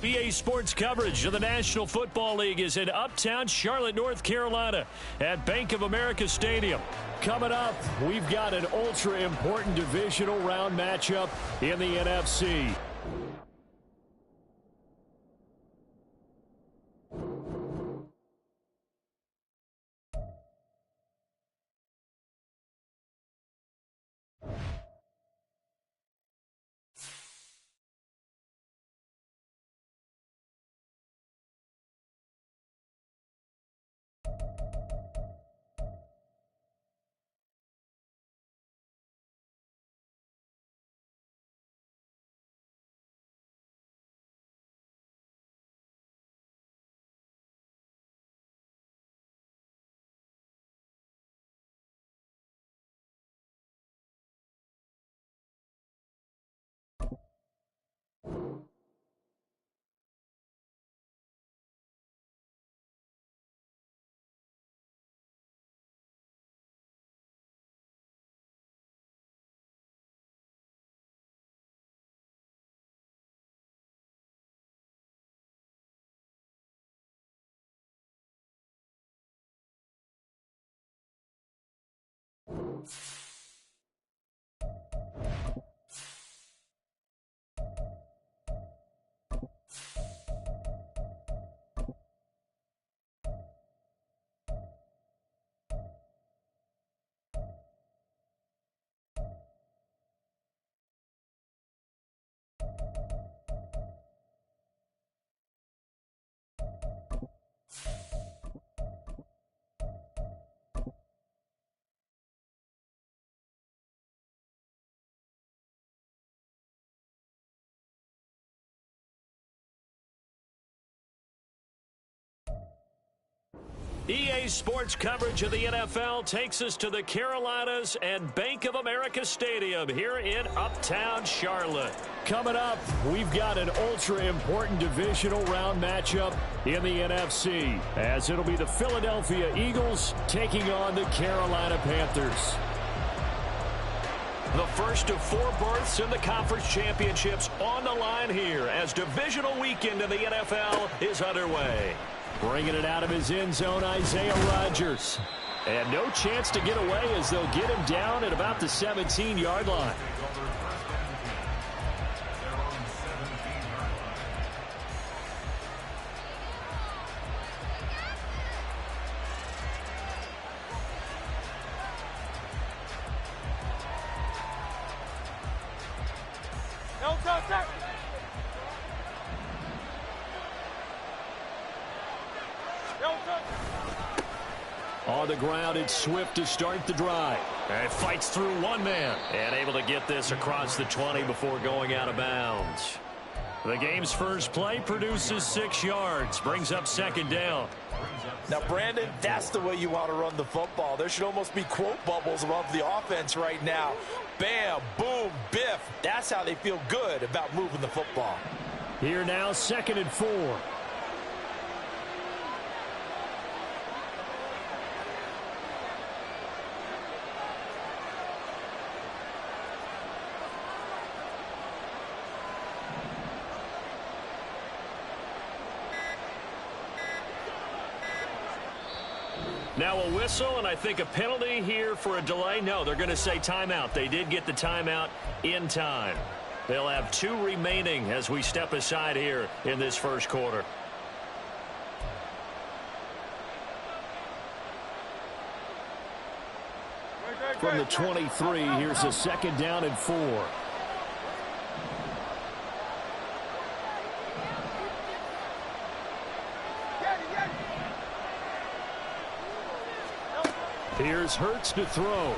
EA Sports coverage of the National Football League is in uptown Charlotte, North Carolina at Bank of America Stadium. Coming up, we've got an ultra-important divisional round matchup in the NFC. EA Sports coverage of the NFL takes us to the Carolinas and Bank of America Stadium here in uptown Charlotte. Coming up, we've got an ultra-important divisional round matchup in the NFC, as it'll be the Philadelphia Eagles taking on the Carolina Panthers. The first of 4 berths in the conference championships on the line here as divisional weekend in the NFL is underway. Bringing it out of his end zone, Isaiah Rodgers. And no chance to get away as they'll get him down at about the 17-yard line. On the ground, it's Swift to start the drive. And fights through one man. And able to get this across the 20 before going out of bounds. The game's first play produces 6 yards. Brings up second down. Now, Brandon, that's the way you want to run the football. There should almost be quote bubbles above the offense right now. Bam, boom, biff. That's how they feel good about moving the football. Here now, 2nd and 4. Now a whistle, and I think a penalty here for a delay. No, they're going to say timeout. They did get the timeout in time. They'll have 2 remaining as we step aside here in this first quarter. From the 23, here's a 2nd down and 4. Here's Hurts to throw.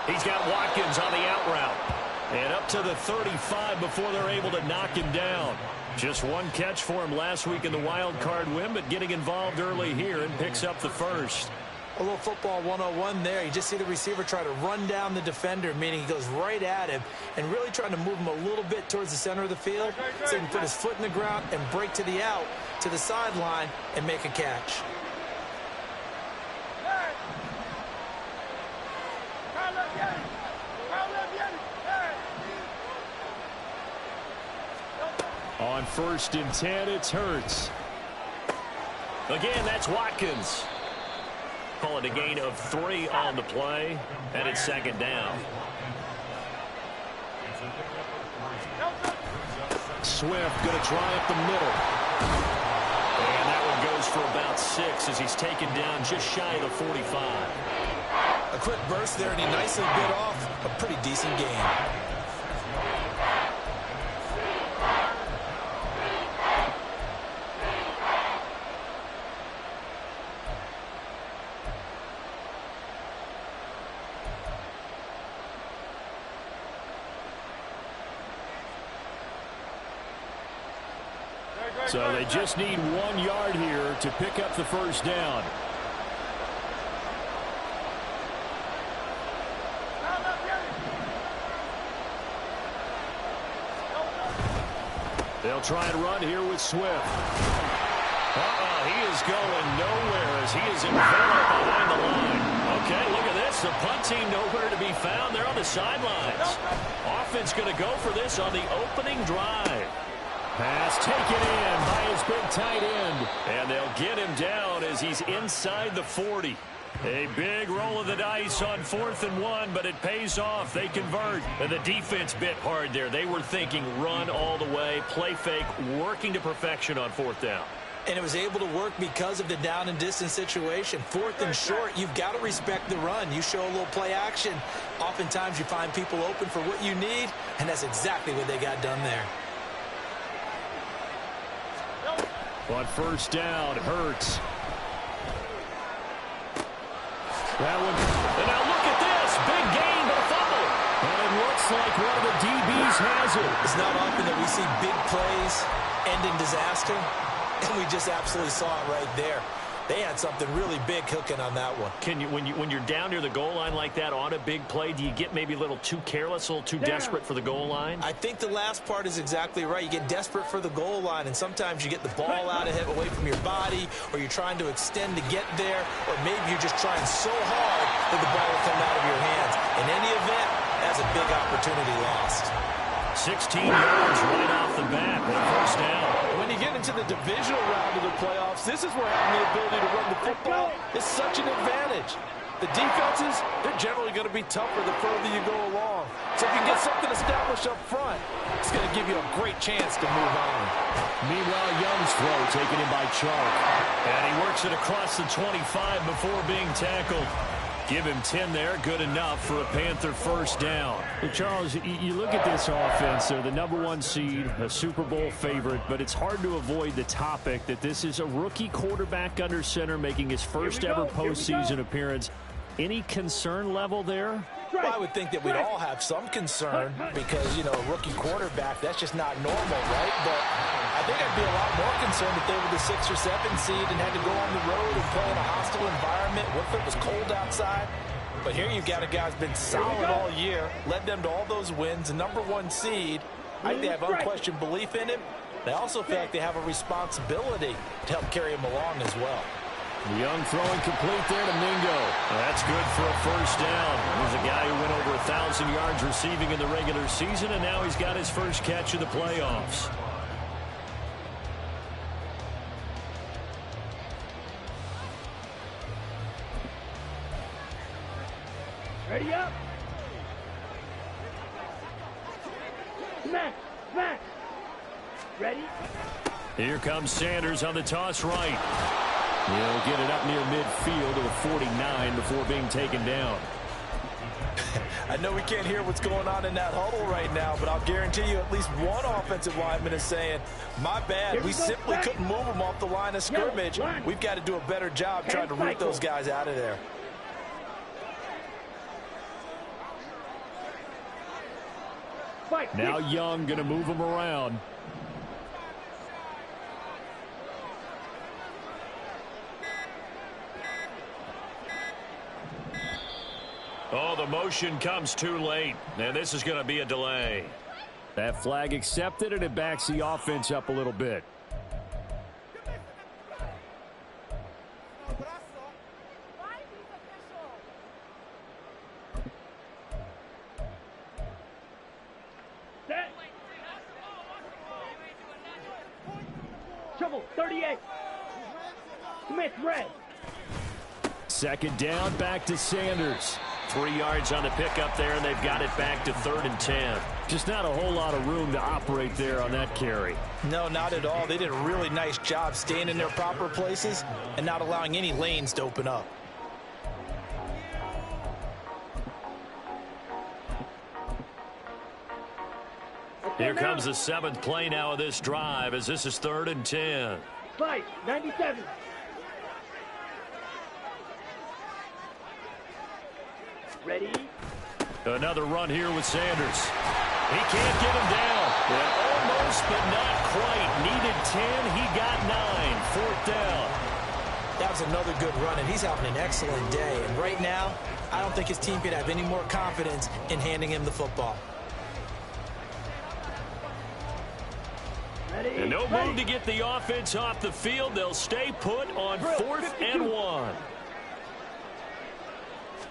He's got Watkins on the out route. And up to the 35 before they're able to knock him down. Just one catch for him last week in the wild card win, but getting involved early here and picks up the first. A little football 101 there. You just see the receiver try to run down the defender, meaning he goes right at him and really trying to move him a little bit towards the center of the field so he can put his foot in the ground and break to the out, to the sideline, and make a catch. On 1st and 10, it's Hurts. Again, that's Watkins. Call it a gain of 3 on the play, and it's 2nd down. Swift going to try up the middle. And that one goes for about 6 as he's taken down just shy of the 45. A quick burst there, and he nicely bit off a pretty decent gain. So they just need 1 yard here to pick up the first down. They'll try and run here with Swift. He is going nowhere as he is enveloped behind the line. Okay, look at this. The punt team nowhere to be found. They're on the sidelines. Offense going to go for this on the opening drive. Pass taken in by his big tight end. And they'll get him down as he's inside the 40. A big roll of the dice on 4th and 1, but it pays off. They convert. And the defense bit hard there. They were thinking run all the way, play fake, working to perfection on 4th down. And it was able to work because of the down and distance situation. 4th and short, you've got to respect the run. You show a little play action. Oftentimes you find people open for what you need, and that's exactly what they got done there. On 1st down, Hurts. That one. And now look at this. Big gain, but a fumble. And it looks like one of the DBs has it. It's not often that we see big plays end in disaster, and we just absolutely saw it right there. They had something really big cooking on that one. Can you, when you're down near the goal line like that on a big play, do you get maybe a little too careless, a little too desperate for the goal line? I think the last part is exactly right. You get desperate for the goal line, and sometimes you get the ball out of it away from your body, or you're trying to extend to get there, or maybe you're just trying so hard that the ball will come out of your hands. In any event, that's a big opportunity lost. 16 yards right off the bat with a 1st down. When you get into the divisional round of the playoffs, this is where having the ability to run the football is such an advantage. The defenses, they're generally going to be tougher the further you go along. So if you can get something established up front, it's going to give you a great chance to move on. Meanwhile, Young's throw taken in by Chark. And he works it across the 25 before being tackled. Give him 10 there, good enough for a Panther 1st down. Well, Charles, you look at this offense, they're the #1 seed, a Super Bowl favorite, but it's hard to avoid the topic that this is a rookie quarterback under center making his first ever postseason appearance. Any concern level there? Well, I would think that we'd all have some concern because, you know, a rookie quarterback, that's just not normal, right? But I think I'd be a lot more concerned if they were the 6th or 7th seed and had to go on the road and play in a hostile environment. What if it was cold outside? But here you've got a guy who's been solid all year, led them to all those wins, a #1 seed. I think they have unquestioned belief in him. They also feel like they have a responsibility to help carry him along as well. Young throwing complete there to Mingo. That's good for a 1st down. There's a guy who went over 1,000 yards receiving in the regular season, and now he's got his first catch of the playoffs. Ready up. Smack. Ready? Here comes Sanders on the toss right. He'll get it up near midfield to the 49 before being taken down. I know we can't hear what's going on in that huddle right now, but I'll guarantee you at least one offensive lineman is saying, my bad, we simply couldn't move them off the line of scrimmage. We've got to do a better job trying to root those guys out of there. Now Young going to move him around. Oh, the motion comes too late, and this is going to be a delay. That flag accepted, and it backs the offense up a little bit. Trouble, 38. Smith, red. Second down, back to Sanders. 3 yards on the pickup there, and they've got it back to 3rd and 10. Just not a whole lot of room to operate there on that carry. No, not at all. They did a really nice job staying in their proper places and not allowing any lanes to open up. Here comes the 7th play now of this drive, as this is 3rd and 10. Fight, 97. Ready? Another run here with Sanders. He can't get him down. And almost, but not quite. Needed 10. He got 9. 4th down. That was another good run, and he's having an excellent day. And right now, I don't think his team could have any more confidence in handing him the football. Ready? And no move to get the offense off the field. They'll stay put on 4th and 1.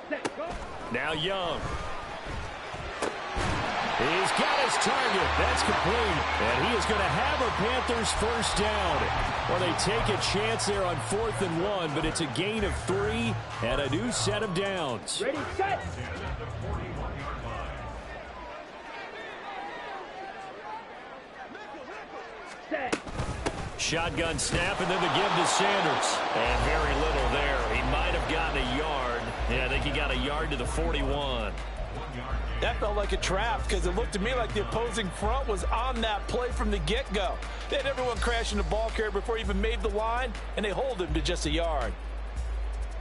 Set, go. Now Young. He's got his target. That's complete. And he is going to have a Panthers first down. Well, they take a chance there on 4th and 1, but it's a gain of 3 and a new set of downs. Ready, set. Set. Shotgun snap, and then the give to Sanders. And very little there. He might have gotten a yard. Yeah, I think he got a yard to the 41. That felt like a trap because it looked to me like the opposing front was on that play from the get-go. They had everyone crashing the ball carrier before he even made the line, and they hold him to just a yard.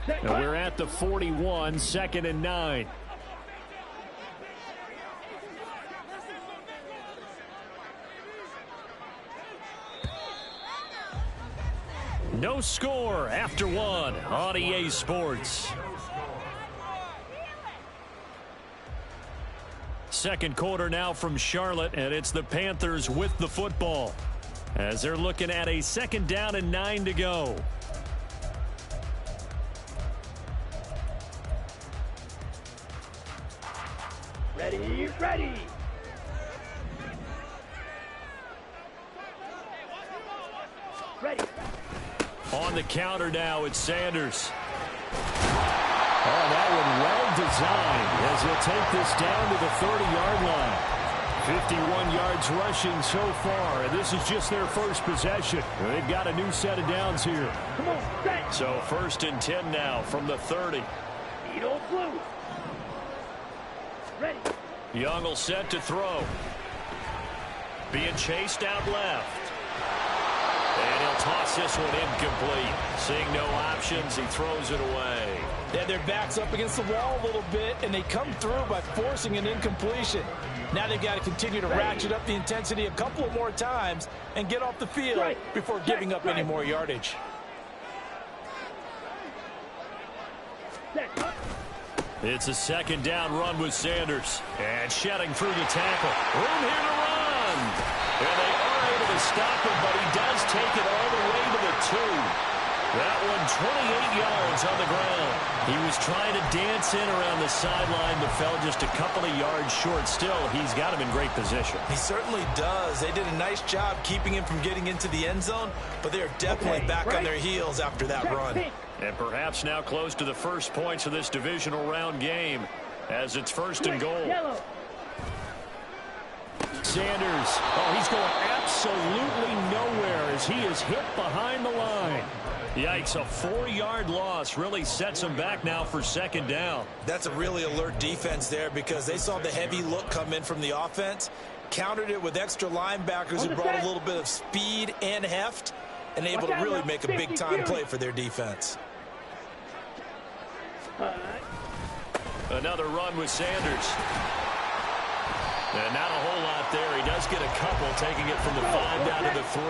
Now we're at the 41, 2nd and 9. No score after 1 on EA Sports. Second quarter now from Charlotte, and it's the Panthers with the football as they're looking at a 2nd down and 9 to go. Ready, ready. Ready. On the counter now, it's Sanders. Oh, that one well designed as he'll take this down to the 30-yard line. 51 yards rushing so far, and this is just their first possession. They've got a new set of downs here. Come on, set. So 1st and 10 now from the 30. Needle blue. Ready. Young will set to throw. Being chased out left. And he'll toss this one incomplete. Seeing no options, he throws it away. They had their backs up against the wall a little bit, and they come through by forcing an incompletion. Now they've got to continue to ratchet up the intensity a couple of more times and get off the field before giving up any more yardage. It's a 2nd down run with Sanders. And shedding through the tackle. Room here to run. And they are able to stop him, but he does take it all the way to the 2. That one 28 yards on the ground. He was trying to dance in around the sideline, but fell just a couple of yards short. Still, he's got him in great position. He certainly does. They did a nice job keeping him from getting into the end zone, but they're definitely back on their heels after that run. And perhaps now close to the first points of this divisional round game as it's 1st and goal. Sanders. Oh, he's going absolutely nowhere as he is hit behind the line. Yikes, a 4-yard loss really sets him back now for second down. That's a really alert defense there because they saw the heavy look come in from the offense, countered it with extra linebackers who brought a little bit of speed and heft, and able to really make a big-time play for their defense. Another run with Sanders. And not a whole lot there. He does get a couple, taking it from the 5 down to the 3.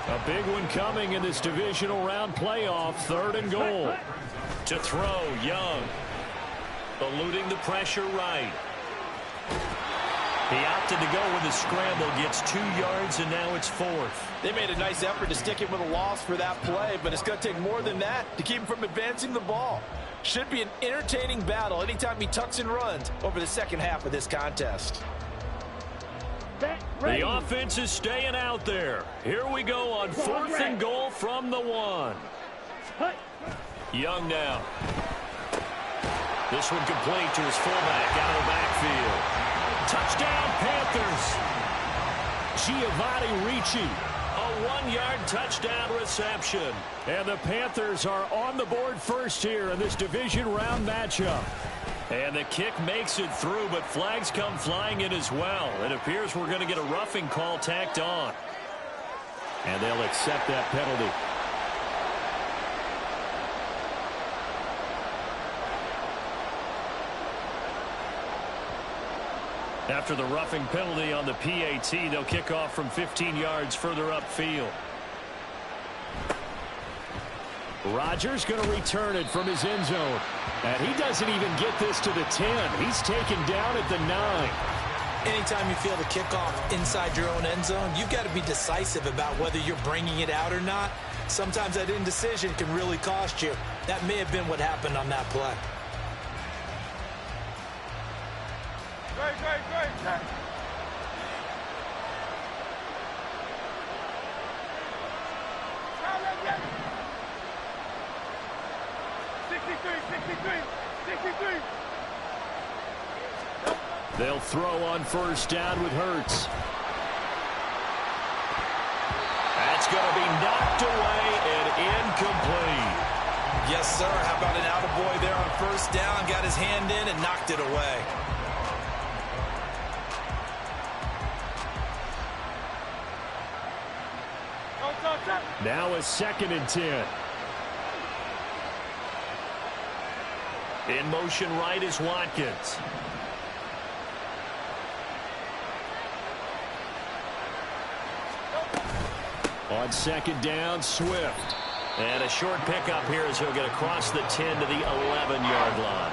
A big one coming in this divisional round playoff. 3rd and goal. To throw, Young. Eluding the pressure right. He opted to go with the scramble. Gets 2 yards, and now it's 4th. They made a nice effort to stick him with a loss for that play, but it's going to take more than that to keep him from advancing the ball. Should be an entertaining battle anytime he tucks and runs over the second half of this contest. The offense is staying out there. Here we go on 4th and goal from the 1. Young now. This one complete to his fullback out of the backfield. Touchdown, Panthers. Giovanni Ricci. A 1-yard touchdown reception. And the Panthers are on the board first here in this division round matchup. And the kick makes it through, but flags come flying in as well. It appears we're going to get a roughing call tacked on. And they'll accept that penalty. After the roughing penalty on the PAT, they'll kick off from 15 yards further upfield. Rodgers going to return it from his end zone. And he doesn't even get this to the 10. He's taken down at the 9. Anytime you feel the kickoff inside your own end zone, you've got to be decisive about whether you're bringing it out or not. Sometimes that indecision can really cost you. That may have been what happened on that play. Great. 63. They'll throw on 1st down with Hurts. That's going to be knocked away and incomplete. Yes, sir. How about an attaboy there on 1st down? Got his hand in and knocked it away. Now a 2nd and 10. In motion right is Watkins. On 2nd down, Swift. And a short pickup here as he'll get across the 10 to the 11-yard line.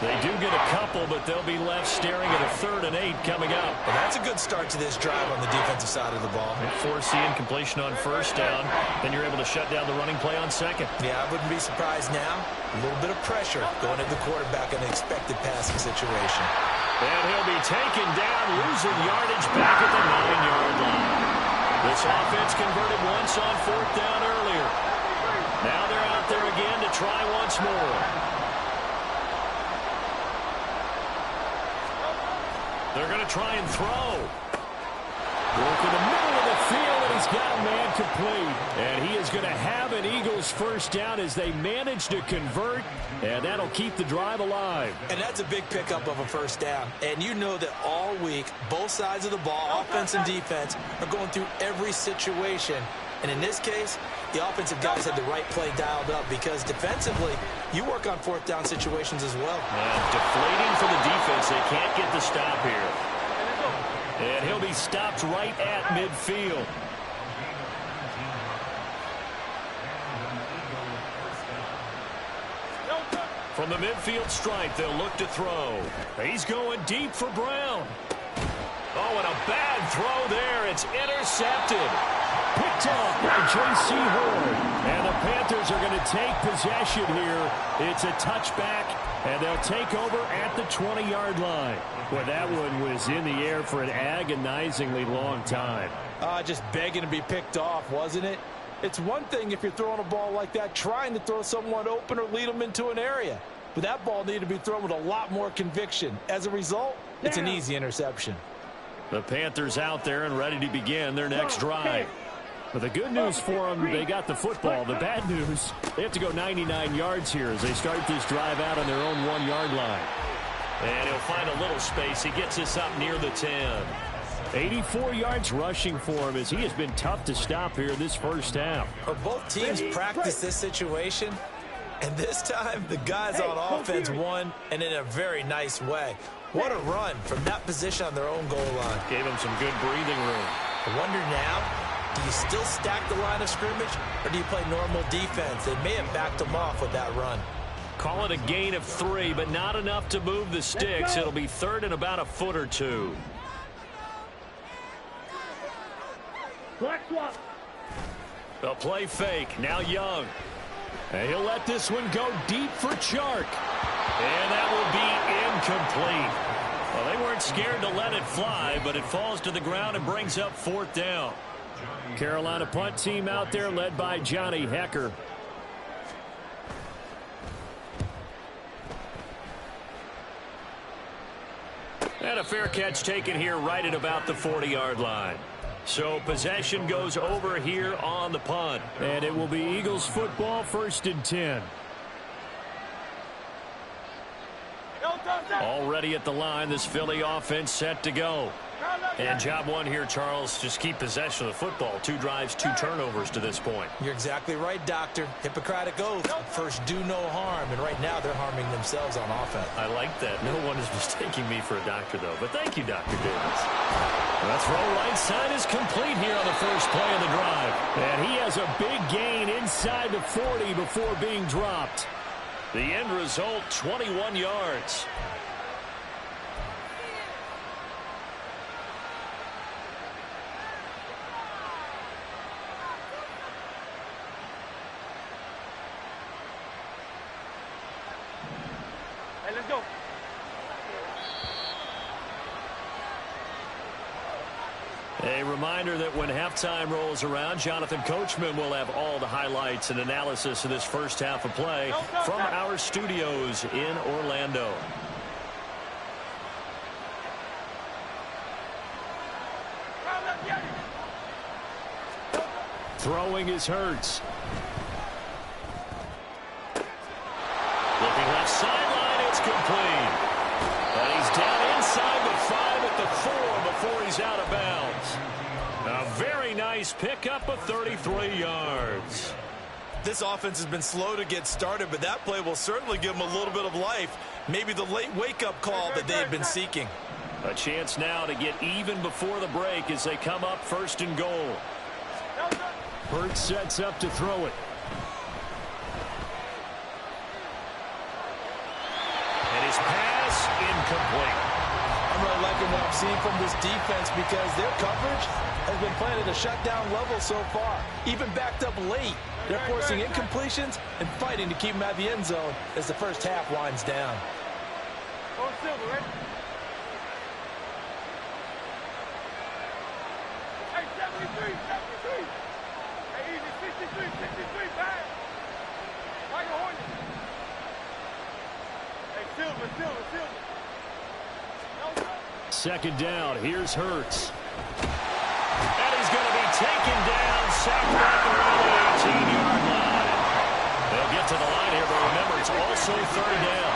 They do get a couple, but they'll be left staring at a 3rd and 8 coming up. Well, that's a good start to this drive on the defensive side of the ball. And forcing completion on 1st down. Then you're able to shut down the running play on 2nd. Yeah, I wouldn't be surprised now. A little bit of pressure going at the quarterback in an expected passing situation. And he'll be taken down, losing yardage back at the 9-yard line. This offense converted once on 4th down earlier. Now they're out there again to try once more. They're going to try and throw. Work in the middle of the field, and he's got a man complete. And he is going to have an Eagles 1st down as they manage to convert, and that'll keep the drive alive. And that's a big pickup of a 1st down. And you know that all week, both sides of the ball, offense and defense, are going through every situation. And in this case, the offensive guys had the right play dialed up because defensively, you work on 4th down situations as well. And deflating for the defense. They can't get the stop here. And he'll be stopped right at midfield. From the midfield stripe, they'll look to throw. He's going deep for Brown. Oh, and a bad throw there. It's intercepted. Picked off by J.C. Horn. And the Panthers are going to take possession here. It's a touchback, and they'll take over at the 20-yard line. Boy, that one was in the air for an agonizingly long time. Just begging to be picked off, wasn't it? It's one thing if you're throwing a ball like that, trying to throw someone open or lead them into an area. But that ball needed to be thrown with a lot more conviction. As a result, it's an easy interception. The Panthers out there and ready to begin their next drive. But the good news for them, they got the football. The bad news, they have to go 99 yards here as they start this drive out on their own 1-yard line. And he'll find a little space. He gets this up near the 10. 84 yards rushing for him as he has been tough to stop here this first half. Well, both teams practice this situation, and this time the guys on offense won, and in a very nice way. What a run from that position on their own goal line. Gave him some good breathing room. I wonder now, do you still stack the line of scrimmage, or do you play normal defense? They may have backed them off with that run. Call it a gain of 3, but not enough to move the sticks. It'll be third and about a foot or two. Black swap. The play fake. Now Young. And he'll let this one go deep for Chark. And that will be incomplete. Well, they weren't scared to let it fly, but it falls to the ground and brings up 4th down. Carolina punt team out there led by Johnny Hecker. And a fair catch taken here right at about the 40-yard line. So possession goes over here on the punt. And it will be Eagles football, 1st and 10. Already at the line, this Philly offense set to go. And job one here, Charles, just keep possession of the football. 2 drives, 2 turnovers to this point. You're exactly right, Doctor. Hippocratic oath. First, do no harm. And right now, they're harming themselves on offense. I like that. No one is mistaking me for a doctor, though. But thank you, Dr. Davis. The throw right side is complete here on the first play of the drive. And he has a big gain inside the 40 before being dropped. The end result, 21 yards. Hey, let's go. A reminder that when halftime rolls around, Jonathan Coachman will have all the highlights and analysis of this first half of play from our studios in Orlando. Throwing is Hurts. Looking left sideline, it's complete. And he's down inside the 5 at the 4 before he's out of bounds. A very nice pickup of 33 yards. This offense has been slow to get started, but that play will certainly give them a little bit of life. Maybe the late wake-up call that they've been seeking. A chance now to get even before the break as they come up 1st and goal. Hurts sets up to throw it. And his pass incomplete. I'm really liking what I'm seeing from this defense because their coverage has been playing at a shutdown level so far. Even backed up late, they're forcing incompletions and fighting to keep them at the end zone as the first half winds down. Go Silver, ready? Hey, 73, 73. Hey, easy, 63, 63, back. Like a Hornet. Hey, Silver, Silver, Silver. Second down, here's Hurts. And he's going to be taken down, sacked back around the 18-yard line. They'll get to the line here, but remember, it's also 3rd down.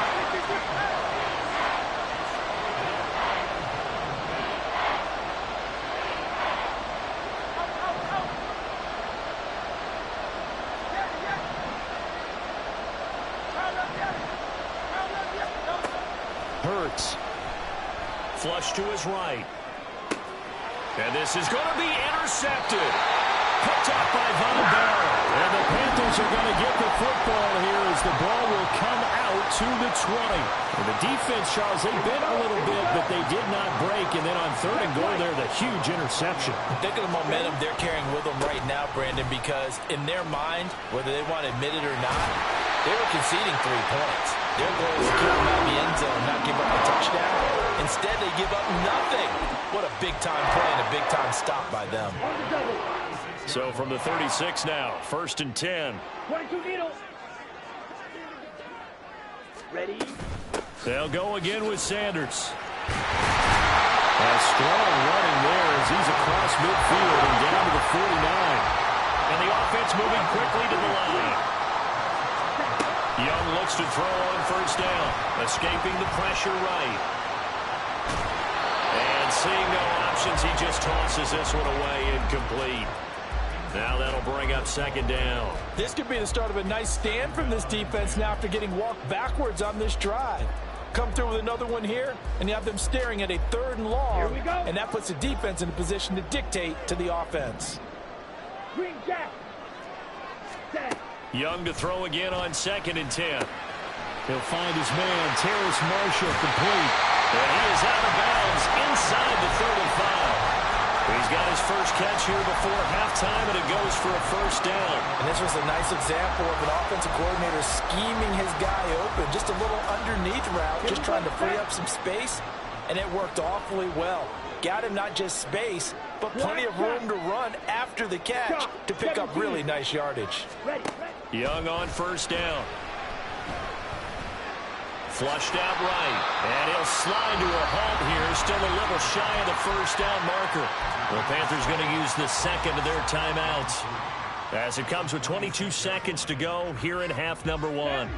Hurts. Flush to his right. And this is going to be intercepted. Picked up by Von Bell. And the Panthers are going to get the football here as the ball will come out to the 20. And the defense, Charles, they bit a little bit, but they did not break. And then on 3rd and goal there, the huge interception. Think of the momentum they're carrying with them right now, Brandon, because in their mind, whether they want to admit it or not, they were conceding 3 points. Their goal is to keep them out of the end zone, not give up a touchdown. Instead, they give up nothing. What a big-time play and a big-time stop by them. So from the 36 now, 1st and 10. 22 needles. Ready? They'll go again with Sanders. A strong running there as he's across midfield and down to the 49. And the offense moving quickly to the line. Young looks to throw on first down, escaping the pressure right. And seeing no options, he just tosses this one away incomplete. Now that'll bring up second down. This could be the start of a nice stand from this defense now after getting walked backwards on this drive. Come through with another one here, and you have them staring at a 3rd and long. Here we go. And that puts the defense in a position to dictate to the offense. Green jack. Set. Young to throw again on 2nd and 10. He'll find his man, Terrace Marshall, complete. And he is out of bounds inside the 35. He's got his first catch here before halftime, and it goes for a first down. And this was a nice example of an offensive coordinator scheming his guy open. Just a little underneath route, just trying to free up some space, and it worked awfully well. Got him not just space, but plenty of room to run after the catch to pick up really nice yardage. Young on first down. Flushed out right, and he'll slide to a halt here, still a little shy of the first down marker. The Panthers going to use the second of their timeouts as it comes with 22 seconds to go here in half number 1.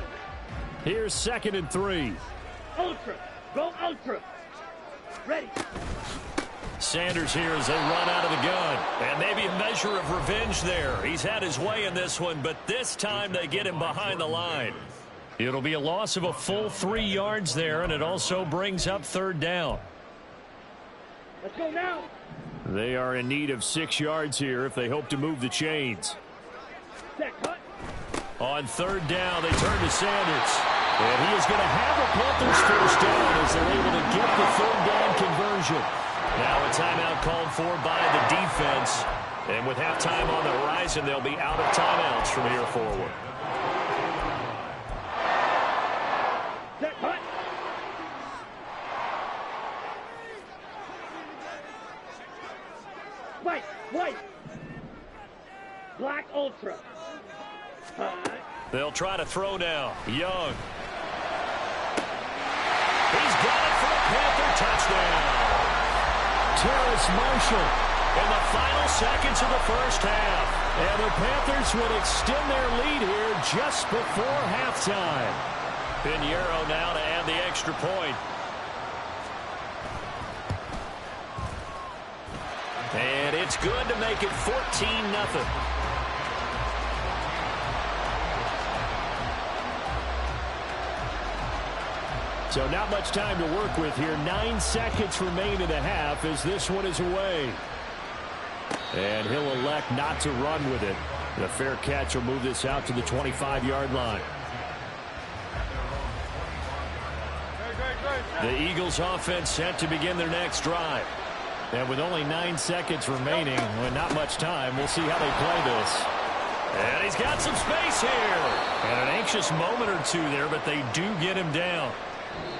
Here's 2nd and 3. Ultra. Go ultra. Ready. Sanders here as they run out of the gun. And maybe a measure of revenge there. He's had his way in this one, but this time they get him behind the line. It'll be a loss of a full 3 yards there, and it also brings up 3rd down. Let's go now. They are in need of 6 yards here if they hope to move the chains. Set cut. On 3rd down, they turn to Sanders. And he is going to have a Panthers first down as they're able to get the 3rd down conversion. Now a timeout called for by the defense. And with halftime on the horizon, they'll be out of timeouts from here forward. Set cut. White. Black ultra. They'll try to throw now. Young. He's got it for a Panther touchdown. Terrace Marshall in the final seconds of the first half. And the Panthers would extend their lead here just before halftime. Pinheiro now to add the extra point. And it's good to make it 14-0. So not much time to work with here. 9 seconds remain in the half as this one is away. And he'll elect not to run with it. The fair catch will move this out to the 25-yard line. The Eagles offense set to begin their next drive. And with only 9 seconds remaining, with not much time, we'll see how they play this. And he's got some space here. And an anxious moment or two there, but they do get him down.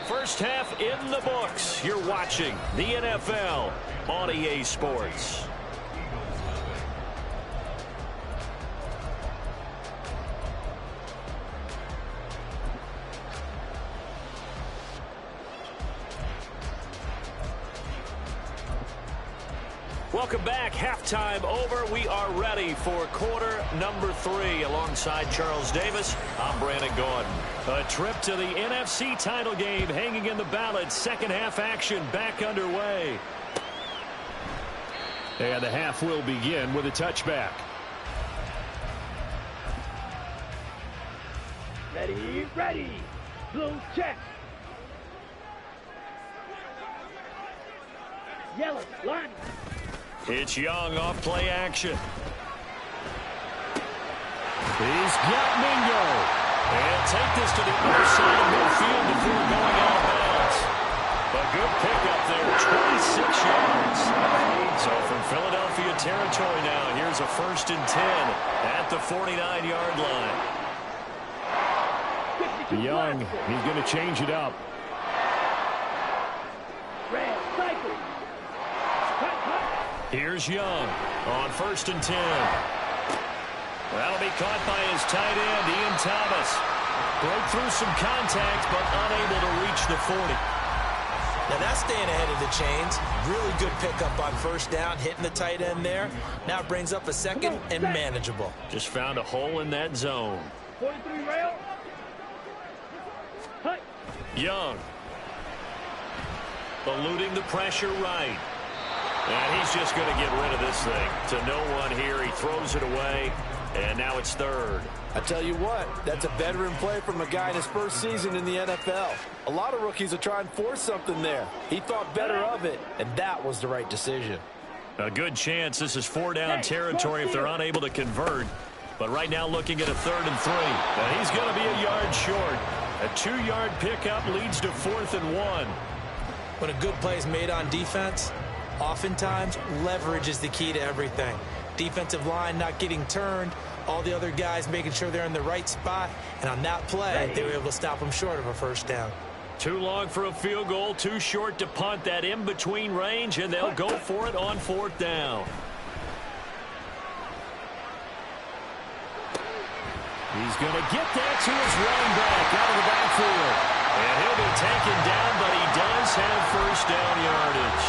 First half in the books. You're watching the NFL on EA Sports. Welcome back. Halftime over. We are ready for quarter number 3. Alongside Charles Davis, I'm Brandon Gordon. A trip to the NFC title game hanging in the balance. Second half action back underway. And the half will begin with a touchback. Ready. Blue check. Yellow line. It's Young off play action. He's got Mingo. And take this to the other side of midfield before going out of bounds. A good pickup there, 26 yards. So from Philadelphia territory now, here's a 1st and 10 at the 49-yard line. Young, he's going to change it up. Red cycle. Here's Young on 1st and 10. That'll be caught by his tight end, Ian Thomas. Broke through some contact, but unable to reach the 40. Now that's staying ahead of the chains. Really good pickup on first down, hitting the tight end there. Now brings up a second and manageable. Just found a hole in that zone. 43 rail. Young. Eluding the pressure right. And he's just going to get rid of this thing. To no one here. He throws it away. And now it's third. I tell you what, that's a veteran play from a guy in his first season in the NFL. A lot of rookies are trying to force something there. He thought better of it, and that was the right decision. A good chance this is 4-down territory if they're unable to convert. But right now looking at a 3rd and 3. And he's going to be a yard short. A 2-yard pickup leads to 4th and 1. When a good play is made on defense, oftentimes leverage is the key to everything. Defensive line not getting turned, all the other guys making sure they're in the right spot, and on that play, they were able to stop them short of a first down. Too long for a field goal, too short to punt. That in-between range, and they'll go for it on 4th down. He's going to get that to his running back out of the backfield. And he'll be taken down, but he does have first down yardage.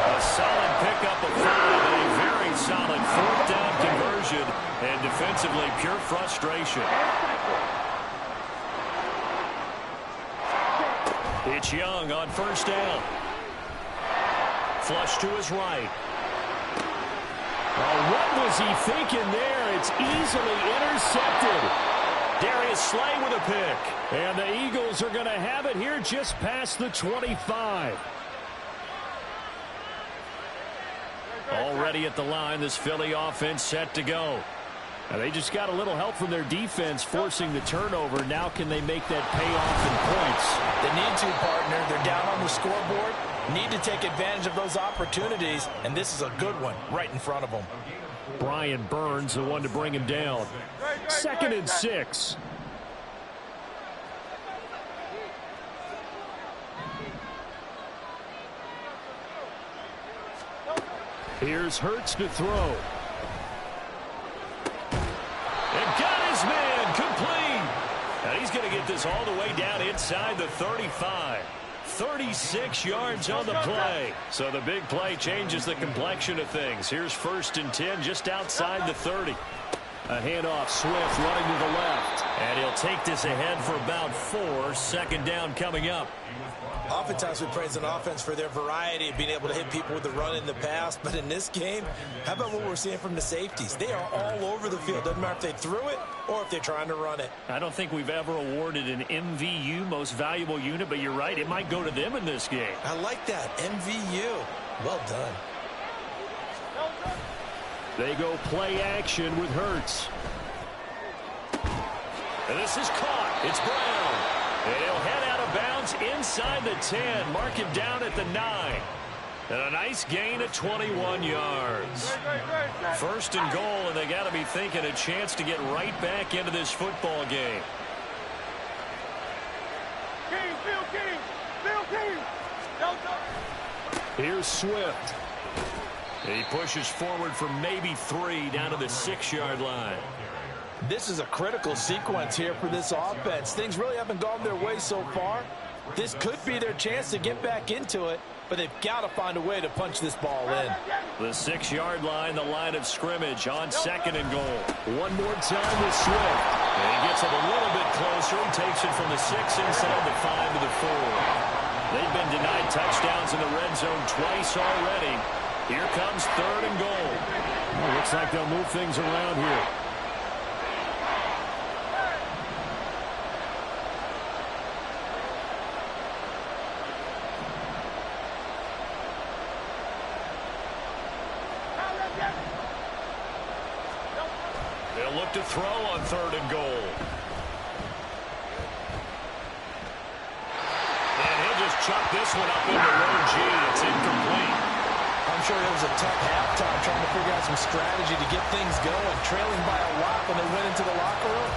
A solid pickup of 5 and a very solid 4th down conversion. And defensively, pure frustration. It's Young on first down. Flush to his right. Oh, what was he thinking there? It's easily intercepted. Darius Slay with a pick. And the Eagles are going to have it here just past the 25. Already at the line, this Philly offense set to go. Now they just got a little help from their defense forcing the turnover. Now can they make that pay off in points? They need to, partner. They're down on the scoreboard. Need to take advantage of those opportunities, and this is a good one right in front of them. Brian Burns, the one to bring him down. 2nd and 6. Here's Hurts to throw. And got his man complete. And he's going to get this all the way down inside the 35. 36 yards on the play. So the big play changes the complexion of things. Here's 1st and 10 just outside the 30. A handoff, Swift running to the left. And he'll take this ahead for about 4. 2nd down coming up. Oftentimes we praise an offense for their variety of being able to hit people with the run in the pass. But in this game, how about what we're seeing from the safeties? They are all over the field. Doesn't matter if they threw it or if they're trying to run it. I don't think we've ever awarded an MVU, most valuable unit, but you're right. It might go to them in this game. I like that. MVU. Well done. They go play action with Hurts. And this is caught. It's Brown. And he'll head out of bounds inside the 10. Mark him down at the 9. And a nice gain of 21 yards. 1st and goal, and they got to be thinking a chance to get right back into this football game. Here's Swift. And he pushes forward for maybe 3 down to the 6-yard line. This is a critical sequence here for this offense. Things really haven't gone their way so far. This could be their chance to get back into it, but they've got to find a way to punch this ball in. The 6-yard line, the line of scrimmage on 2nd and goal. One more time with Swift. And he gets it a little bit closer. He takes it from the 6 inside the 5 to the 4. They've been denied touchdowns in the red zone twice already. Here comes 3rd and goal. Well, looks like they'll move things around here. They'll look to throw on 3rd and goal. And he'll just chuck this one up into low G. It's incomplete. I'm sure it was a tough halftime trying to figure out some strategy to get things going, trailing by a lot when they went into the locker room.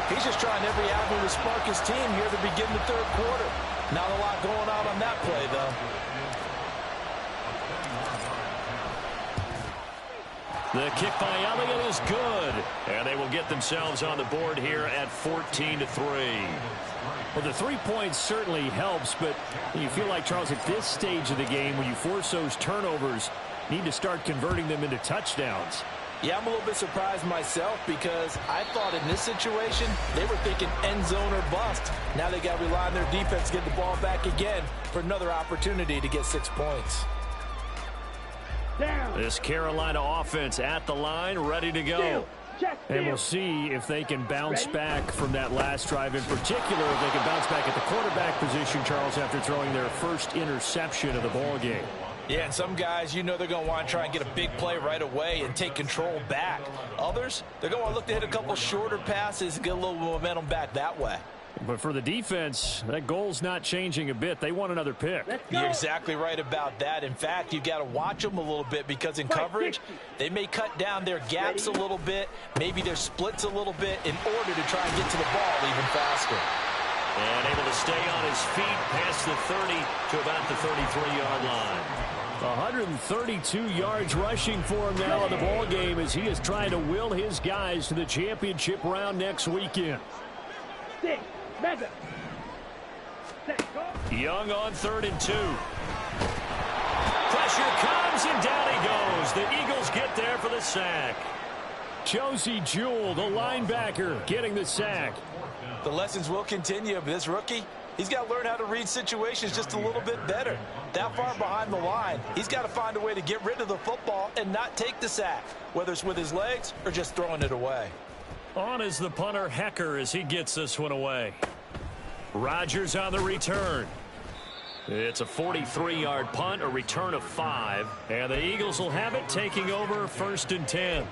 He's just trying every avenue to spark his team here to begin the 3rd quarter. Not a lot going on that play, though. The kick by Elliott is good. And they will get themselves on the board here at 14-3. Well, the 3 points certainly helps, but you feel like, Charles, at this stage of the game, when you force those turnovers, you need to start converting them into touchdowns. Yeah, I'm a little bit surprised myself because I thought in this situation they were thinking end zone or bust. Now they got to rely on their defense to get the ball back again for another opportunity to get 6 points. This Carolina offense at the line, ready to go. And we'll see if they can bounce back from that last drive, in particular if they can bounce back at the quarterback position, Charles, after throwing their first interception of the ball game. Yeah, and some guys, you know they're going to want to try and get a big play right away and take control back. Others, they're going to want to look to hit a couple shorter passes and get a little momentum back that way. But for the defense, that goal's not changing a bit. They want another pick. You're exactly right about that. In fact, you've got to watch them a little bit because in coverage, they may cut down their gaps a little bit, maybe their splits a little bit in order to try and get to the ball even faster. And able to stay on his feet past the 30 to about the 33-yard line. 132 yards rushing for him now in the ball game as he is trying to will his guys to the championship round next weekend. Young on 3rd and 2. Pressure comes and down he goes. The Eagles get there for the sack. Josie Jewell, the linebacker, getting the sack. The lessons will continue, but this rookie, he's got to learn how to read situations just a little bit better. That far behind the line, he's got to find a way to get rid of the football and not take the sack, whether it's with his legs or just throwing it away. On is the punter, Hecker, as he gets this one away. Rodgers on the return. It's a 43-yard punt, a return of 5, and the Eagles will have it, taking over 1st and 10.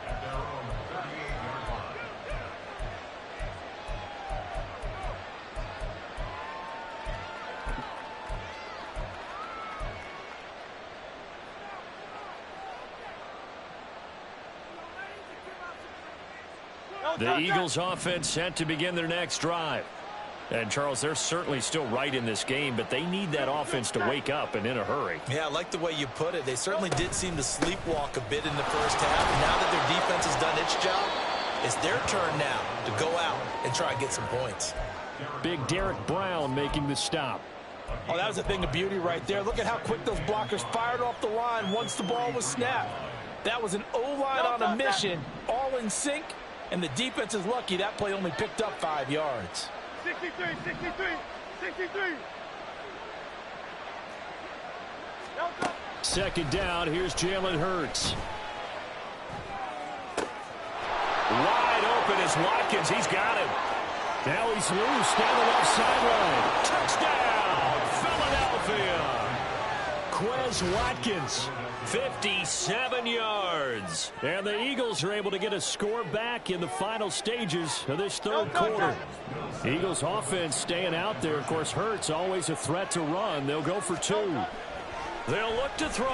The Eagles offense set to begin their next drive. And, Charles, they're certainly still right in this game, but they need that offense to wake up and in a hurry. Yeah, I like the way you put it. They certainly did seem to sleepwalk a bit in the first half. Now that their defense has done its job, it's their turn now to go out and try and get some points. Big Derek Brown making the stop. Oh, that was a thing of beauty right there. Look at how quick those blockers fired off the line once the ball was snapped. That was an O-line on a mission, all in sync, and the defense is lucky that play only picked up 5 yards. 63, 63, 63. Second down, here's Jalen Hurts. Wide open is Watkins. He's got him. Now he's loose down the left sideline. Touchdown, Philadelphia. Quez Watkins. 57 yards. And the Eagles are able to get a score back in the final stages of this third quarter. Eagles offense staying out there. Of course, Hurts always a threat to run. They'll go for 2. They'll look to throw.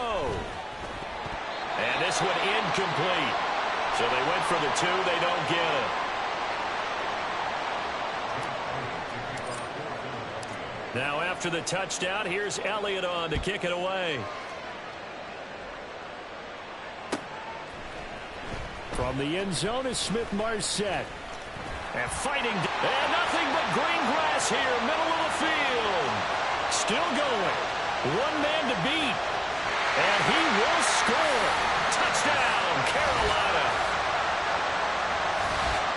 And this one incomplete. So they went for the 2. They don't get it. Now after the touchdown, here's Elliott on to kick it away. From the end zone is Smith-Marset. And fighting. And nothing but green grass here, middle of the field. Still going. One man to beat. And he will score. Touchdown, Carolina.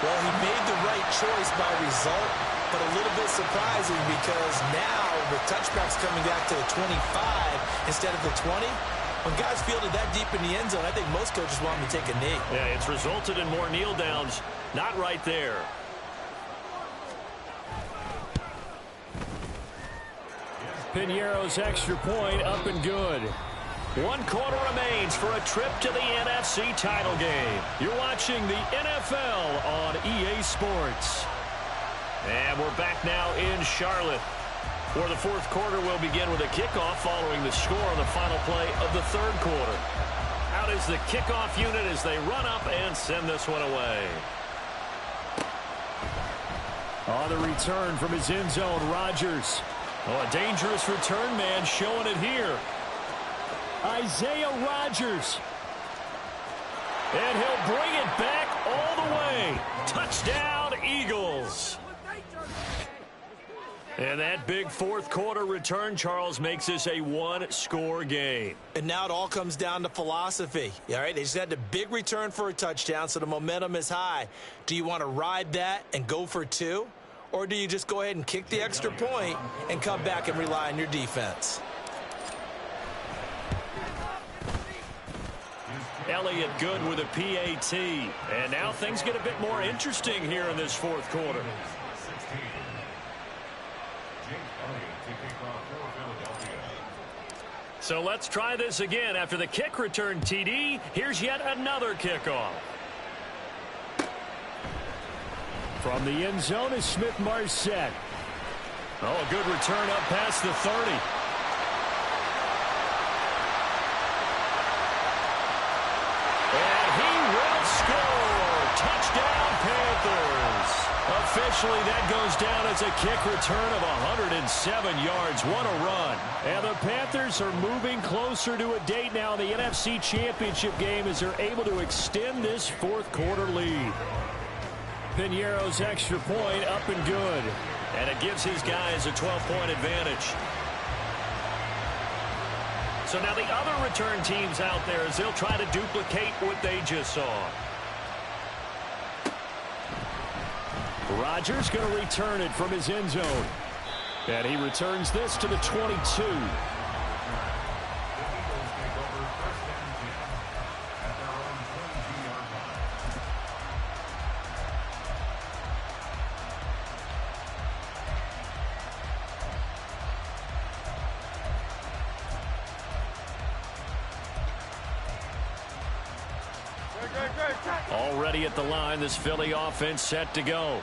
Well, he made the right choice by result, but a little bit surprising because now the touchback's coming back to the 25 instead of the 20. When guys fielded that deep in the end zone, I think most coaches want them to take a knee. Yeah, it's resulted in more kneel downs. Not right there. Piñeiro's extra point up and good. 1 quarter remains for a trip to the NFC title game. You're watching the NFL on EA Sports. And we're back now in Charlotte. For the fourth quarter, we'll begin with a kickoff following the score on the final play of the third quarter. Out is the kickoff unit as they run up and send this one away. On the return from his end zone, Rodgers. Oh, a dangerous return man showing it here. Isaiah Rodgers. And he'll bring it back all the way. Touchdown, Eagles. And that big fourth quarter return, Charles, makes this a one-score game. And now it all comes down to philosophy. All right, they just had a big return for a touchdown, so the momentum is high. Do you want to ride that and go for two? Or do you just go ahead and kick the extra point and come back and rely on your defense? Elliott good with a PAT. And now things get a bit more interesting here in this fourth quarter. So let's try this again. After the kick return TD, here's yet another kickoff. From the end zone is Smith-Marset. Oh, a good return up past the 30. And he will score. Touchdown, Panthers. Officially, that goes down as a kick return of 107 yards. What a run. And the Panthers are moving closer to a date now in the NFC Championship game as they're able to extend this fourth quarter lead. Piñeiro's extra point up and good. And it gives his guys a 12-point advantage. So now the other return teams out there as they'll try to duplicate what they just saw. Rodgers going to return it from his end zone. And he returns this to the 22. Already at the line, this Philly offense set to go.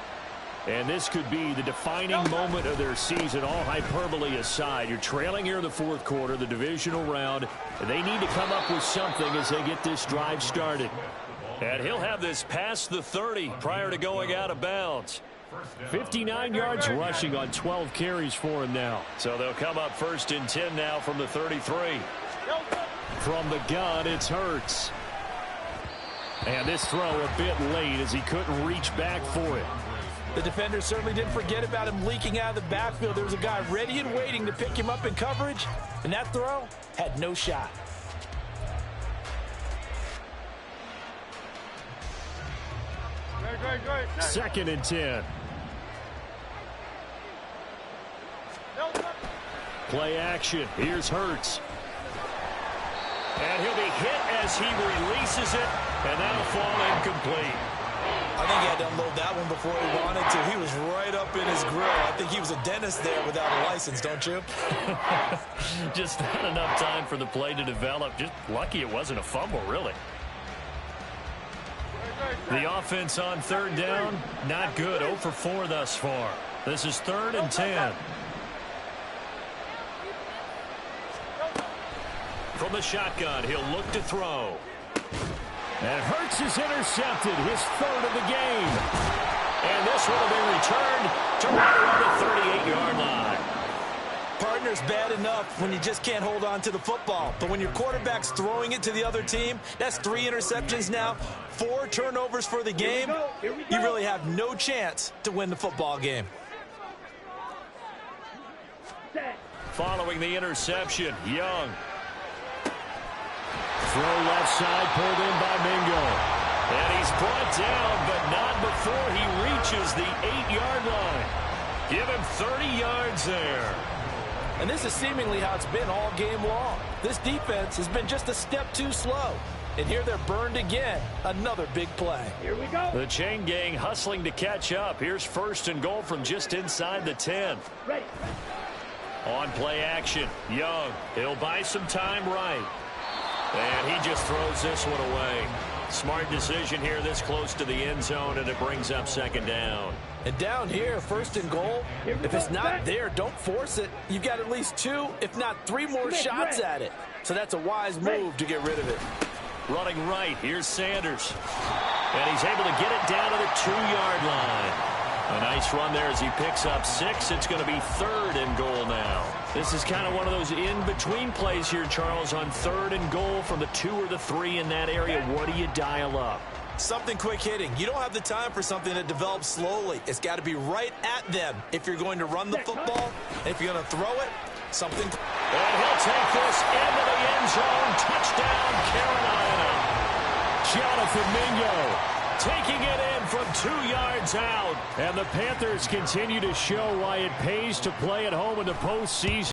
And this could be the defining moment of their season, all hyperbole aside. You're trailing here in the fourth quarter, the divisional round. And they need to come up with something as they get this drive started. And he'll have this past the 30 prior to going out of bounds. 59 yards rushing on 12 carries for him now. So they'll come up 1st and 10 now from the 33. From the gun, it's Hurts. And this throw a bit late as he couldn't reach back for it. The defender certainly didn't forget about him leaking out of the backfield. There was a guy ready and waiting to pick him up in coverage, and that throw had no shot. Second and 10. Play action. Here's Hurts. And he'll be hit as he releases it, and that'll fall incomplete. I think he had to unload that one before he wanted to. He was right up in his grill. I think he was a dentist there without a license, don't you? Just not enough time for the play to develop. Just lucky it wasn't a fumble, really. The offense on third down, not good. 0 for 4 thus far. This is 3rd and 10. From the shotgun, he'll look to throw. And Hurts is intercepted, his 3rd of the game. And this will be returned to right around the 38-yard line. Partner's bad enough when you just can't hold on to the football. But when your quarterback's throwing it to the other team, that's 3 interceptions now, 4 turnovers for the game. You really have no chance to win the football game. Following the interception, Young. Throw left side, pulled in by Mingo. And he's brought down, but not before he reaches the 8-yard line. Give him 30 yards there. And this is seemingly how it's been all game long. This defense has been just a step too slow. And here they're burned again. Another big play. Here we go. The chain gang hustling to catch up. Here's 1st and goal from just inside the 10. Ready. On play action, Young. He'll buy some time right. And he just throws this one away. Smart decision here this close to the end zone, and it brings up 2nd down. And down here, 1st and goal, if it's not there, don't force it. You've got at least 2, if not 3 more shots at it. So that's a wise move to get rid of it. Running right, here's Sanders. And he's able to get it down to the 2-yard line. A nice run there as he picks up 6. It's going to be 3rd and goal now. This is kind of one of those in-between plays here, Charles, on 3rd and goal from the 2 or the 3 in that area. What do you dial up? Something quick hitting. You don't have the time for something that develops slowly. It's got to be right at them if you're going to run the football. And if you're going to throw it, something. And he'll take this into the end zone. Touchdown, Carolina. Jonathan Mingo taking it in from 2 yards out. And the Panthers continue to show why it pays to play at home in the postseason.